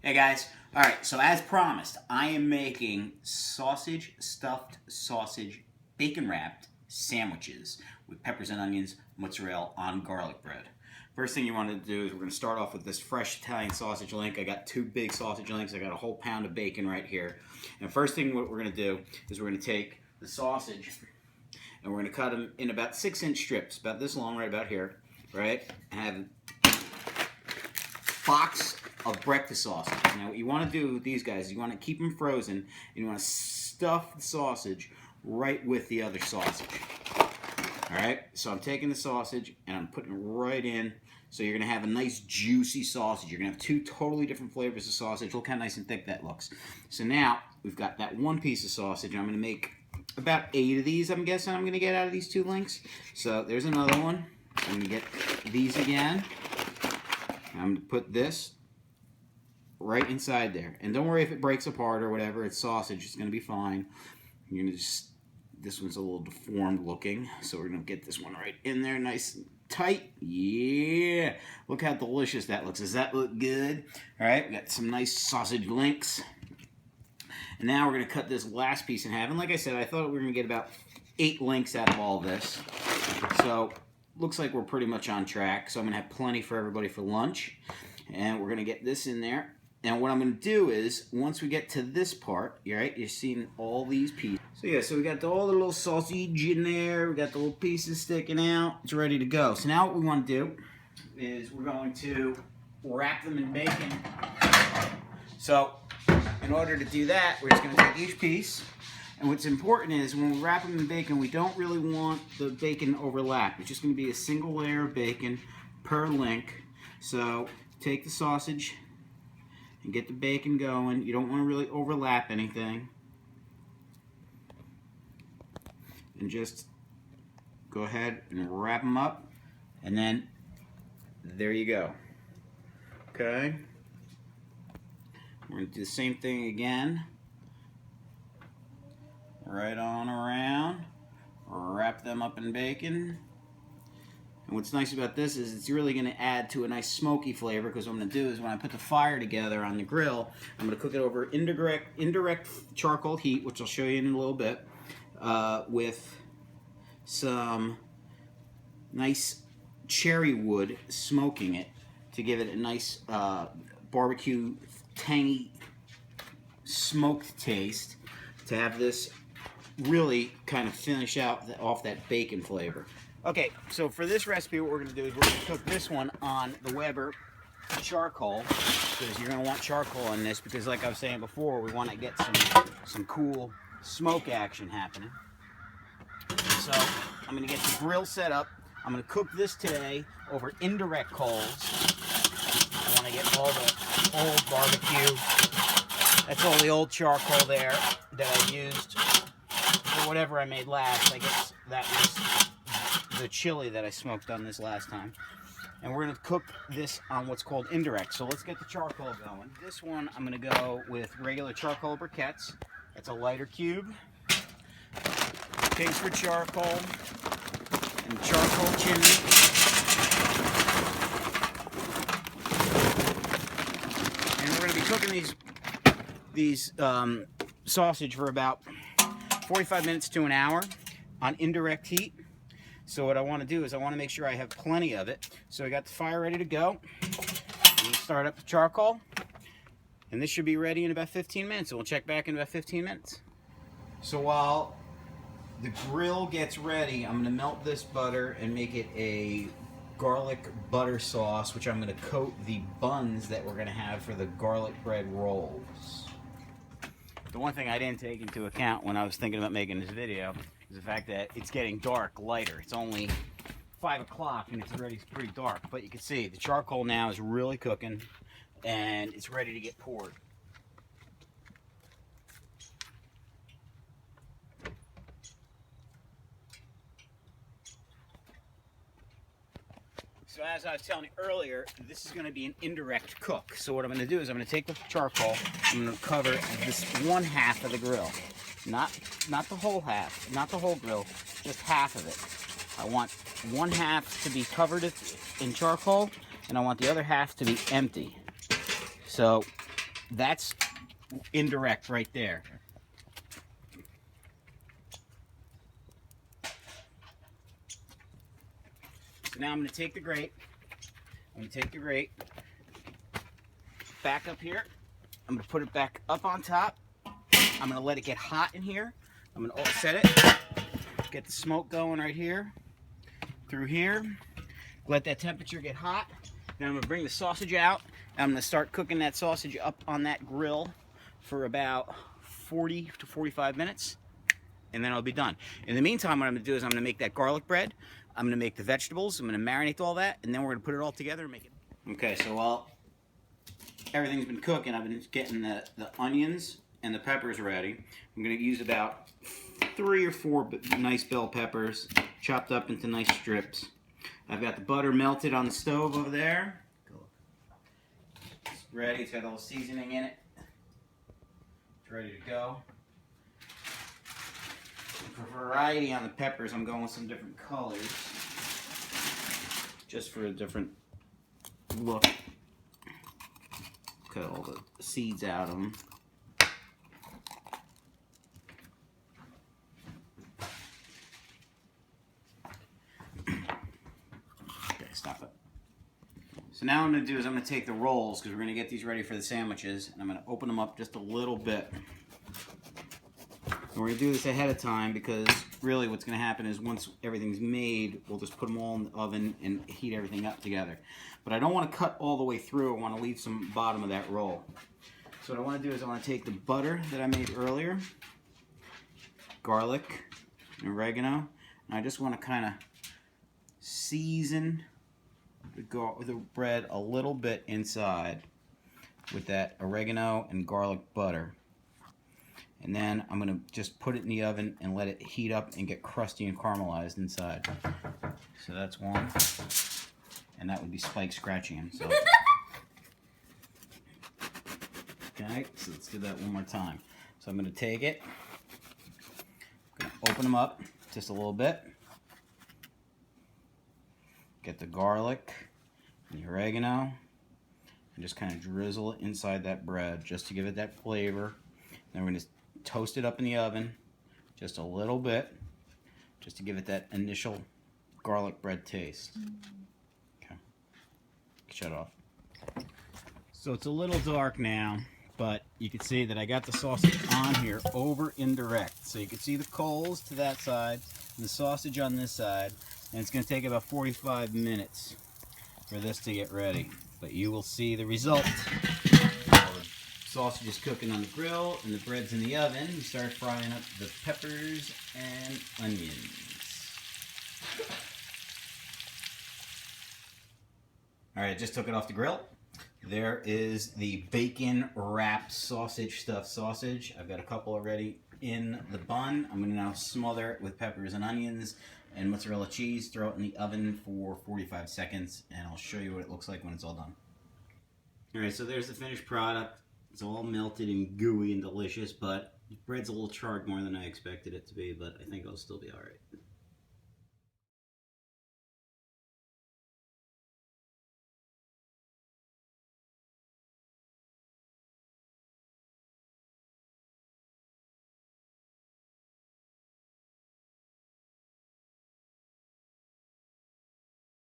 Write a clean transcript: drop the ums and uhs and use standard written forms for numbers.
Hey guys, alright, so as promised, I am making stuffed sausage, bacon wrapped sandwiches with peppers and onions, mozzarella on garlic bread. First thing you want to do is we're going to start off with this fresh Italian sausage link. I got 2 big sausage links, I got a whole pound of bacon right here. And first thing what we're going to do is we're going to take the sausage and we're going to cut them in about 6-inch strips, about this long right about here, right? And have a box of breakfast sausage. Now what you want to do with these guys is you want to keep them frozen and you want to stuff the sausage right with the other sausage. Alright, so I'm taking the sausage and I'm putting it right in. So you're going to have a nice juicy sausage. You're going to have 2 totally different flavors of sausage. Look how nice and thick that looks. So now we've got that 1 piece of sausage. I'm going to make about 8 of these, I'm guessing I'm going to get out of these 2 links. So there's another one. I'm going to get these again. I'm going to put this right inside there. And don't worry if it breaks apart or whatever. It's sausage. It's going to be fine. You're going to just... This one's a little deformed looking, so we're going to get this one right in there nice and tight. Yeah! Look how delicious that looks. Does that look good? Alright, we got some nice sausage links. And now we're going to cut this last piece in half. And like I said, I thought we were going to get about 8 links out of all this. So, looks like we're pretty much on track. So I'm going to have plenty for everybody for lunch. And we're going to get this in there. And what I'm going to do is, once we get to this part, right, you're seeing all these pieces. So yeah, so we got all the little sausage in there, we got the little pieces sticking out, it's ready to go. So now what we want to do is we're going to wrap them in bacon. So in order to do that, we're just going to take each piece. And what's important is when we wrap them in bacon, we don't really want the bacon overlap. It's just going to be a single layer of bacon per link. So take the sausage and get the bacon going. You don't want to really overlap anything. And just go ahead and wrap them up. And then there you go. Okay. We're going to do the same thing again. Right on around. Wrap them up in bacon. And what's nice about this is it's really going to add to a nice smoky flavor, because what I'm going to do is when I put the fire together on the grill, I'm going to cook it over indirect charcoal heat, which I'll show you in a little bit, with some nice cherry wood, smoking it to give it a nice barbecue, tangy, smoked taste, to have this really kind of finish out off that bacon flavor. Okay, so for this recipe, what we're going to do is we're going to cook this one on the Weber charcoal, because you're going to want charcoal in this, because like I was saying before, we want to get some cool smoke action happening. So I'm going to get the grill set up. I'm going to cook this today over indirect coals. I want to get all the old barbecue. That's all the old charcoal there that I used for whatever I made last. I guess that was the chili that I smoked on this last time. And we're going to cook this on what's called indirect. So let's get the charcoal going. This one I'm going to go with regular charcoal briquettes. That's a lighter cube. Pigs for charcoal and charcoal chimney. And we're going to be cooking these sausage for about 45 minutes to an hour on indirect heat. So what I want to do is I want to make sure I have plenty of it. So I got the fire ready to go. I'm going to start up the charcoal. And this should be ready in about 15 minutes. So we'll check back in about 15 minutes. So while the grill gets ready, I'm going to melt this butter and make it a garlic butter sauce, which I'm going to coat the buns that we're going to have for the garlic bread rolls. The one thing I didn't take into account when I was thinking about making this video is the fact that it's getting dark, lighter. It's only 5 o'clock and it's already pretty dark. But you can see the charcoal now is really cooking and it's ready to get poured. So as I was telling you earlier, this is going to be an indirect cook. So what I'm going to do is I'm going to take the charcoal, I'm going to cover this one half of the grill. Not the whole half, not the whole grill, just half of it. I want one half to be covered in charcoal, and I want the other half to be empty. So that's indirect right there. So now I'm going to take the grate. Back up here. I'm going to put it back up on top. I'm going to let it get hot in here. I'm going to offset it. Get the smoke going right here. Through here. Let that temperature get hot. Then I'm going to bring the sausage out. I'm going to start cooking that sausage up on that grill for about 40 to 45 minutes. And then I'll be done. In the meantime, what I'm going to do is I'm going to make that garlic bread. I'm going to make the vegetables. I'm going to marinate all that. And then we're going to put it all together and make it. Okay, so while everything's been cooking, I've been getting the onions and the peppers ready. I'm going to use about 3 or 4 nice bell peppers, chopped up into nice strips. I've got the butter melted on the stove over there. It's ready. It's got all the seasoning in it. It's ready to go. For variety on the peppers, I'm going with some different colors, just for a different look. Cut all the seeds out of them. Okay, stop it. So now what I'm going to do is I'm going to take the rolls, because we're going to get these ready for the sandwiches, and I'm going to open them up just a little bit. And we're going to do this ahead of time, because really what's going to happen is once everything's made, we'll just put them all in the oven and heat everything up together. But I don't want to cut all the way through. I want to leave some bottom of that roll. So what I want to do is I want to take the butter that I made earlier, garlic, and oregano, and I just want to kind of season the bread a little bit inside with that oregano and garlic butter. And then I'm going to just put it in the oven and let it heat up and get crusty and caramelized inside. So that's one. And that would be Spike scratching himself. Okay, so let's do that one more time. So I'm going to take it, I'm going to open them up just a little bit. Get the garlic and the oregano and just kind of drizzle it inside that bread just to give it that flavor. Then we're going to toast it up in the oven just a little bit, just to give it that initial garlic bread taste. Okay, shut off. So it's a little dark now, but you can see that I got the sausage on here over indirect. So you can see the coals to that side and the sausage on this side, and it's going to take about 45 minutes for this to get ready. But you will see the result. Sausage is cooking on the grill and the bread's in the oven. You start frying up the peppers and onions. All right, I just took it off the grill. There is the bacon wrapped sausage, stuffed sausage. I've got a couple already in the bun. I'm going to now smother it with peppers and onions and mozzarella cheese. Throw it in the oven for 45 seconds, and I'll show you what it looks like when it's all done. All right, so there's the finished product. It's all melted and gooey and delicious, but the bread's a little charred more than I expected it to be, but I think it'll still be all right.